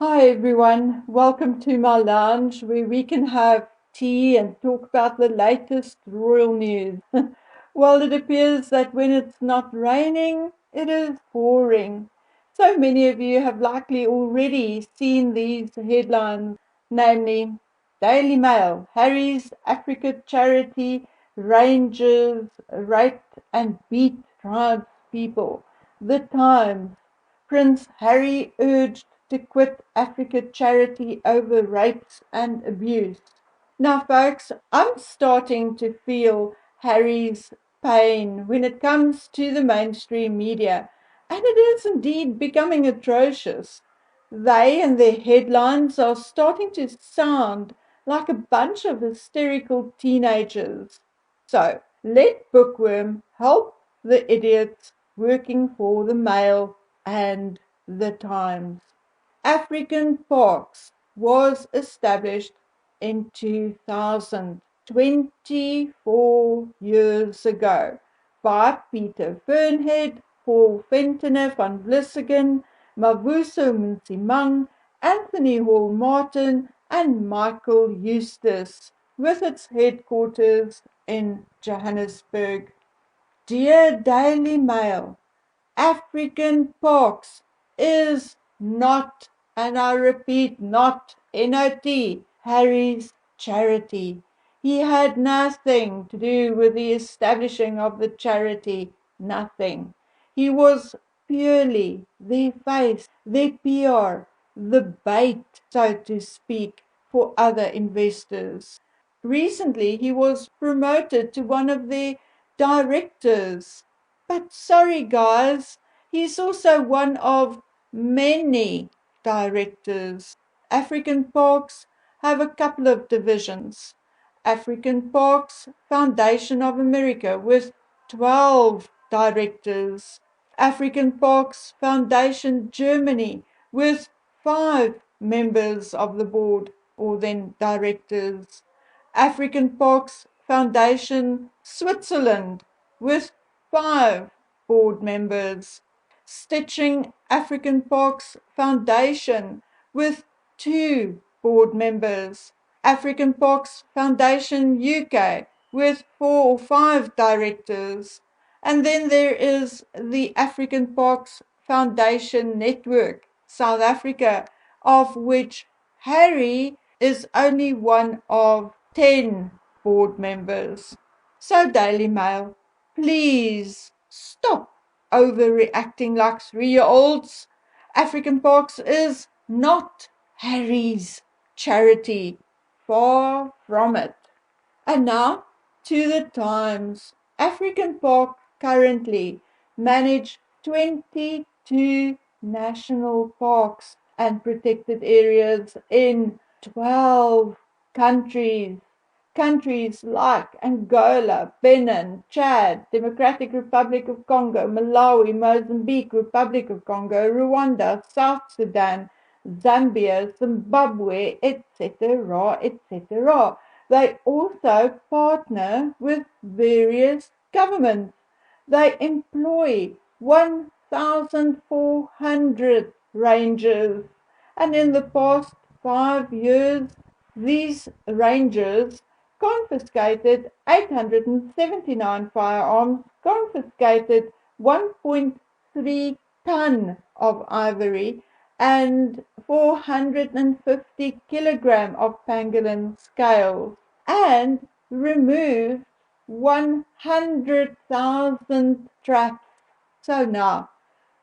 Hi everyone, welcome to my lounge where we can have tea and talk about the latest royal news. Well, it appears that when it's not raining, it is pouring. So many of you have likely already seen these headlines, namely Daily Mail, Harry's Africa charity rangers rape and beat tribes people. The Times, Prince Harry urged to quit Africa charity over rapes and abuse. Now, folks, I'm starting to feel Harry's pain when it comes to the mainstream media, and it is indeed becoming atrocious. They and their headlines are starting to sound like a bunch of hysterical teenagers. So, let Bookworm help the idiots working for the Mail and the Times. African Parks was established in 2000, 24 years ago, by Peter Fernhead, Paul Ventiner van Vlissingen, Mavuso Mnsimang, Anthony Hall Martin, and Michael Eustace, with its headquarters in Johannesburg. Dear Daily Mail, African Parks is not, and I repeat, not N-O-T, Harry's charity. He had nothing to do with the establishing of the charity, nothing. He was purely their face, their PR, the bait, so to speak, for other investors. Recently, he was promoted to one of their directors. But sorry, guys, he's also one of many directors. African Parks have a couple of divisions. African Parks Foundation of America with 12 directors. African Parks Foundation Germany with 5 members of the board, or then directors. African Parks Foundation Switzerland with 5 board members. Stitching African Parks Foundation with 2 board members. African Parks Foundation UK with 4 or 5 directors. And then there is the African Parks Foundation Network, South Africa, of which Harry is only one of 10 board members. So, Daily Mail, please stop overreacting like 3-year-olds. African Parks is not Harry's charity. Far from it. And now to the Times. African Park currently manage 22 national parks and protected areas in 12 countries. Countries like Angola, Benin, Chad, Democratic Republic of Congo, Malawi, Mozambique, Republic of Congo, Rwanda, South Sudan, Zambia, Zimbabwe, etc., etc. They also partner with various governments. They employ 1,400 rangers, and in the past 5 years, these rangers confiscated 879 firearms, confiscated 1.3 ton of ivory, and 450 kilogram of pangolin scales, and removed 100,000 traps. So now,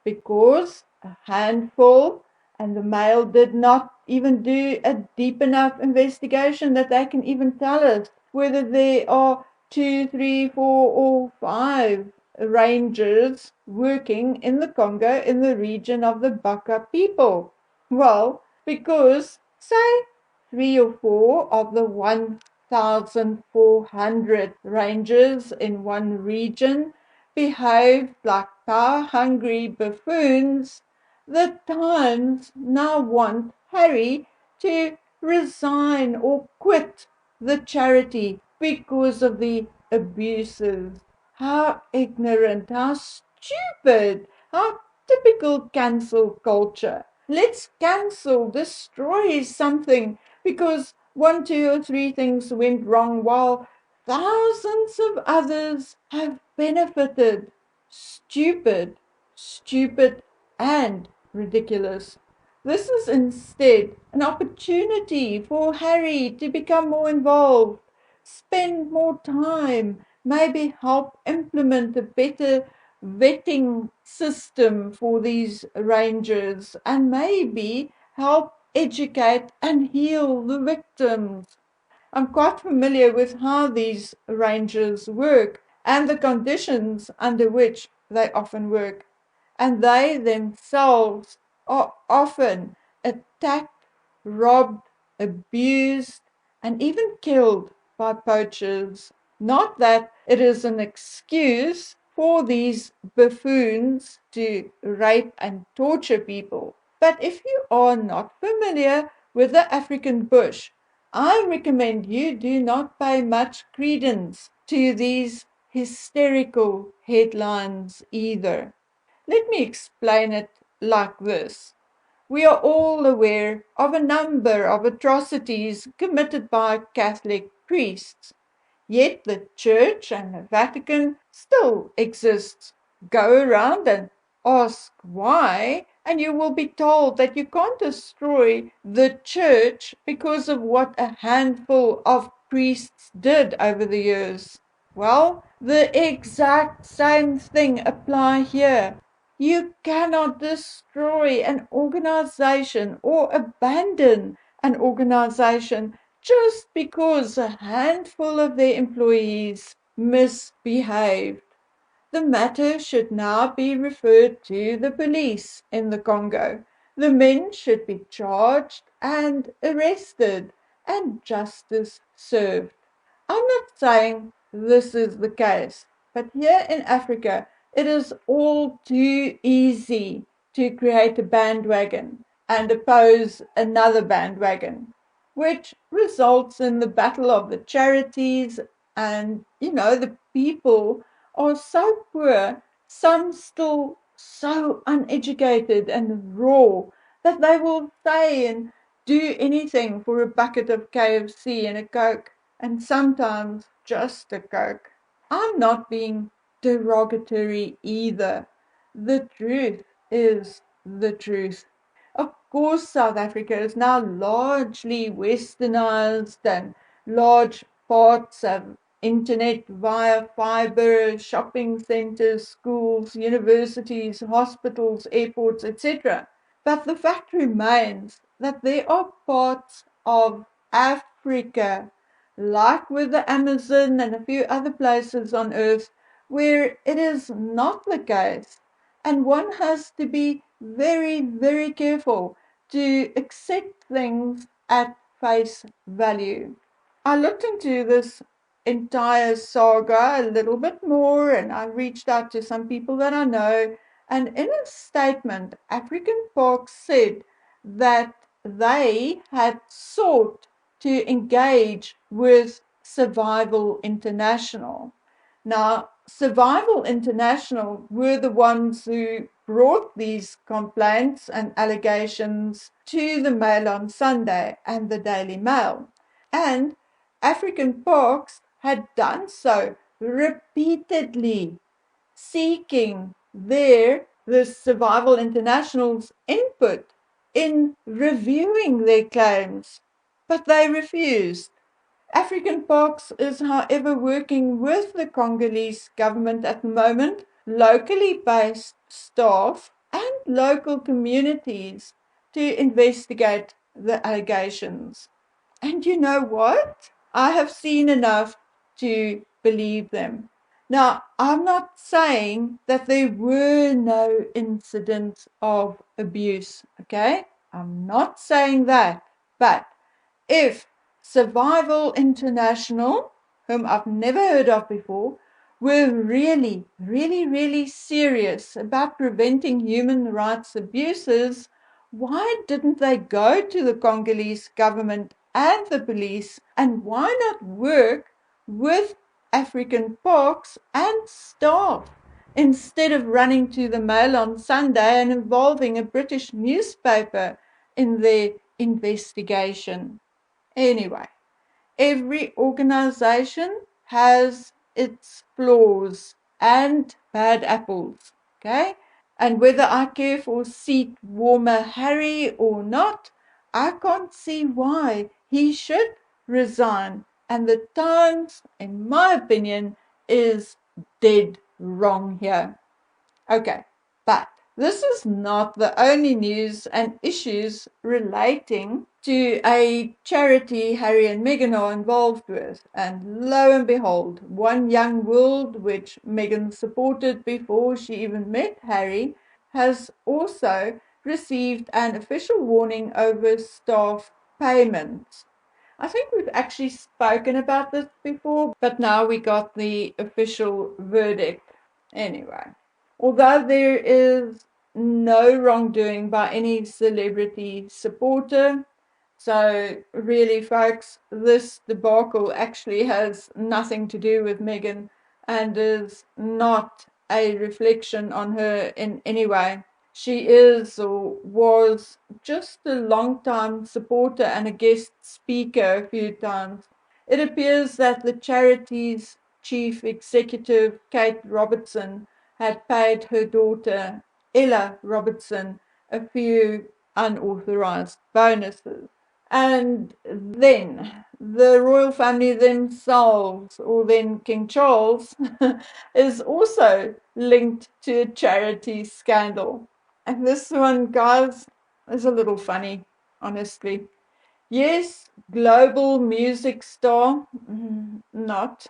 because a handful and the Mail did not even do a deep enough investigation that they can even tell us whether there are 2, 3, 4, or 5 rangers working in the Congo in the region of the Baka people. Well, because, say, 3 or 4 of the 1,400 rangers in one region behaved like power-hungry buffoons, the Times now want Harry to resign or quit the charity because of the abuses. How ignorant, how stupid, how typical cancel culture. Let's cancel, destroy something because one, two, or three things went wrong while thousands of others have benefited. Stupid, stupid, and ridiculous. This is instead an opportunity for Harry to become more involved, spend more time, maybe help implement a better vetting system for these rangers, and maybe help educate and heal the victims. I'm quite familiar with how these rangers work and the conditions under which they often work, and they themselves are often attacked, robbed, abused, and even killed by poachers. Not that it is an excuse for these buffoons to rape and torture people, but if you are not familiar with the African bush, I recommend you do not pay much credence to these hysterical headlines either. Let me explain it like this. We are all aware of a number of atrocities committed by Catholic priests. Yet the Church and the Vatican still exists. Go around and ask why, and you will be told that you can't destroy the Church because of what a handful of priests did over the years. Well, the exact same thing apply here. You cannot destroy an organization or abandon an organization just because a handful of their employees misbehaved. The matter should now be referred to the police in the Congo. The men should be charged and arrested and justice served. I'm not saying this is the case, but here in Africa, it is all too easy to create a bandwagon and oppose another bandwagon, which results in the battle of the charities. And, the people are so poor, some still so uneducated and raw, that they will say and do anything for a bucket of KFC and a Coke, and sometimes just a Coke. I'm not being derogatory either. The truth is the truth. Of course, South Africa is now largely westernized, and large parts of internet via fiber, shopping centers, schools, universities, hospitals, airports, etc. But the fact remains that there are parts of Africa, like with the Amazon and a few other places on earth, where it is not the case. And one has to be very, very careful to accept things at face value. I looked into this entire saga a little bit more, and I reached out to some people that I know. And in a statement, African Park said that they had sought to engage with Survival International. Now, Survival International were the ones who brought these complaints and allegations to the Mail on Sunday and the Daily Mail. And African Parks had done so repeatedly, seeking the Survival International's input in reviewing their claims, but they refused. African Parks is, however, working with the Congolese government at the moment, locally based staff, and local communities to investigate the allegations. And you know what? I have seen enough to believe them. Now, I'm not saying that there were no incidents of abuse, okay? I'm not saying that. But if Survival International, whom I've never heard of before, were really, really, really serious about preventing human rights abuses, why didn't they go to the Congolese government and the police, and why not work with African parks and staff instead of running to the Mail on Sunday and involving a British newspaper in their investigation. Anyway, every organization has its flaws and bad apples, okay? And whether I care for seat warmer Harry or not, I can't see why he should resign. And the Times, in my opinion, is dead wrong here. Okay, but this is not the only news and issues relating to a charity Harry and Meghan are involved with. And lo and behold, One Young World, which Meghan supported before she even met Harry, has also received an official warning over staff payments. I think we've actually spoken about this before, but now we got the official verdict. Anyway, although there is no wrongdoing by any celebrity supporter, so really, folks, this debacle actually has nothing to do with Meghan and is not a reflection on her in any way. She is or was just a long-time supporter and a guest speaker a few times. It appears that the charity's chief executive, Kate Robertson, had paid her daughter, Ella Robertson, a few unauthorized bonuses. And then the royal family themselves, or then King Charles, is also linked to a charity scandal. And this one, guys, is a little funny, honestly. Yes, global music star, not,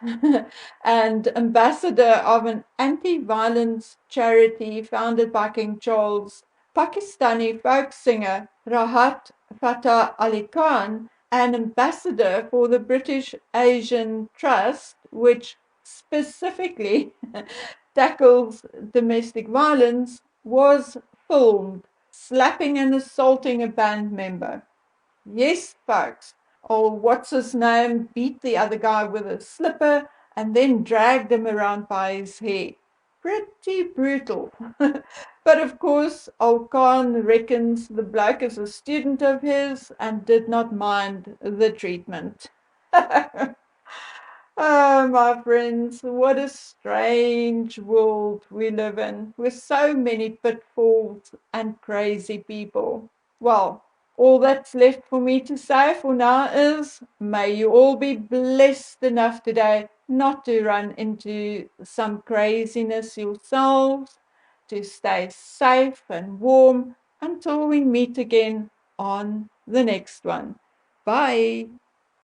and ambassador of an anti-violence charity founded by King Charles, Pakistani folk singer Rahat Fatah Ali Khan, and ambassador for the British Asian Trust, which specifically tackles domestic violence, was filmed slapping and assaulting a band member. Yes, folks. Oh, what's his name? Beat the other guy with a slipper and then dragged him around by his hair. Pretty brutal. But of course, old Khan reckons the bloke is a student of his and did not mind the treatment. Oh, my friends, what a strange world we live in with so many pitfalls and crazy people. Well, all that's left for me to say for now is may you all be blessed enough today not to run into some craziness yourselves, to stay safe and warm until we meet again on the next one. Bye.